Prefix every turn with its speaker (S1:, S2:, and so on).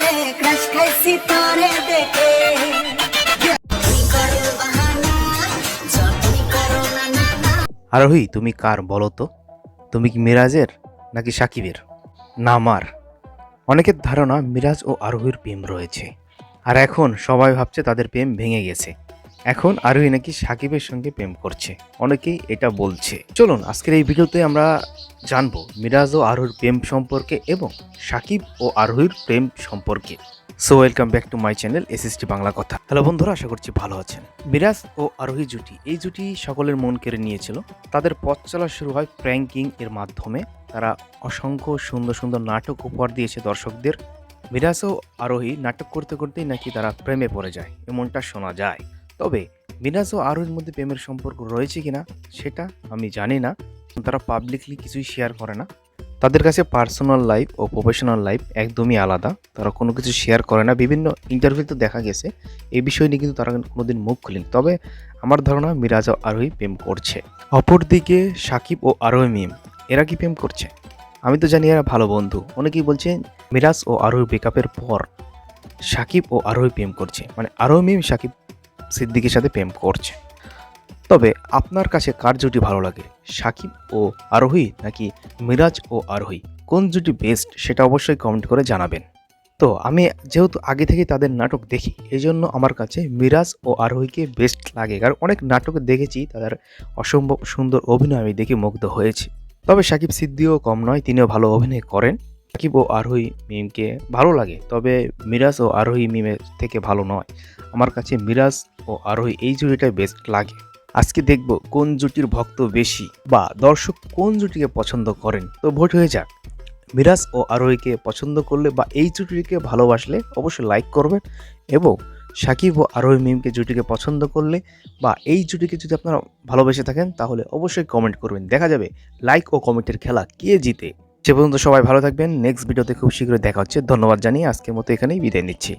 S1: রে ক্রাশ খাইছি তোরে দেখে
S2: আরোহী, তুমি কার বলো তো? তুমি কি মিরাজের নাকি সাকিবের? না আমার। অনেকের ধারণা মিরাজ ও আরোহীর প্রেম রয়েছে, আর এখন সবাই ভাবছে তাদের প্রেম ভেঙে গেছে। এখন আরোহী নাকি সাকিবের সঙ্গে প্রেম করছে, অনেকেই এটা বলছে। চলুন আজকের এই ভিডিওতে আমরা জানবো মিরাজ ও আরোহীর প্রেম সম্পর্কে এবং সাকিব ও আরোহীর প্রেম সম্পর্কে। So welcome back to my channel SST Bangla কথা। হ্যালো বন্ধুরা, আশা করছি ভালো আছেন। মিরাজ ও আরোহী জুটি, এই জুটি সকলের মন কেড়ে নিয়েছিল। তাদের পথ চলা শুরু হয় প্র্যাঙ্কিং এর মাধ্যমে। তারা অসংখ্য সুন্দর সুন্দর নাটক উপহার দিয়েছে দর্শকদের। মিরাজ ও আরোহী নাটক করতে করতেই নাকি তারা প্রেমে পড়ে যায়, এমনটা শোনা যায়। তবে মিরাজ ও আরোহীর মধ্যে প্রেমের সম্পর্ক রয়েছে কিনা সেটা আমি জানি না। তারা পাবলিকলি কিছুই শেয়ার করে না। তাদের কাছে পার্সোনাল লাইফ ও প্রফেশনাল লাইফ একদমই আলাদা। তারা কোনো কিছু শেয়ার করে না। বিভিন্ন ইন্টারভিউতে দেখা গেছে এই বিষয় নিয়ে কিন্তু তারা কোনোদিন মুখ খুলেনি। তবে আমার ধারণা মিরাজ ও আরোহী প্রেম করছে। অপরদিকে সাকিব ও আরোহী মিম, এরা কি প্রেম করছে? আমি তো জানি এরা ভালো বন্ধু। অনেকেই বলছে মিরাজ ও আরোহী ব্রেকআপের পর সাকিব ও আরোহী প্রেম করছে, মানে আরোহী মিম সাকিব সিদ্দিকের সাথে প্রেম করছে। তবে আপনার কাছে কার জুটি ভালো লাগে, সাকিব ও আরোহী নাকি মিরাজ ও আরোহী? কোন জুটি বেস্ট সেটা অবশ্যই কমেন্ট করে জানাবেন। তো আমি যেহেতু আগে থেকে তাদের নাটক দেখি, এই জন্য আমার কাছে মিরাজ ও আরোহীকে বেস্ট লাগে। কারণ অনেক নাটকে দেখেছি তাদের অসম্ভব সুন্দর অভিনয় আমি দেখে মুগ্ধ হয়েছি। তবে সাকিব সিদ্দিও কম নয়, তিনিও ভালো অভিনয় করেন। সাকিব ও আরোহী মিমকে ভালো লাগে, তবে মিরাজ ও আরোহী মিমের থেকে ভালো নয়। আমার কাছে মিরাজ ও আরোহী এই জুটিটাই বেস্ট লাগে। আজকে দেখব কোন জুটির ভক্ত বেশি বা দর্শক কোন জুটিকে পছন্দ করেন। তো ভোট হয়ে যাক। মিরাজ ও আরোহীকে পছন্দ করলে বা এই জুটিকে ভালোবাসলে অবশ্যই লাইক করবেন, এবং সাকিব ও আরোহী মিমকে জুটিকে পছন্দ করলে বা এই জুটিকে যদি আপনারা ভালোবেসে থাকেন তাহলে অবশ্যই কমেন্ট করবেন। দেখা যাবে লাইক ও কমেন্টের খেলা কে জিতে। সে পর্যন্ত সবাই ভালো থাকবেন। নেক্সট ভিডিওতে খুব শীঘ্রই দেখা হচ্ছে। ধন্যবাদ জানিয়ে আজকের মতো এখানেই বিদায় নিচ্ছি।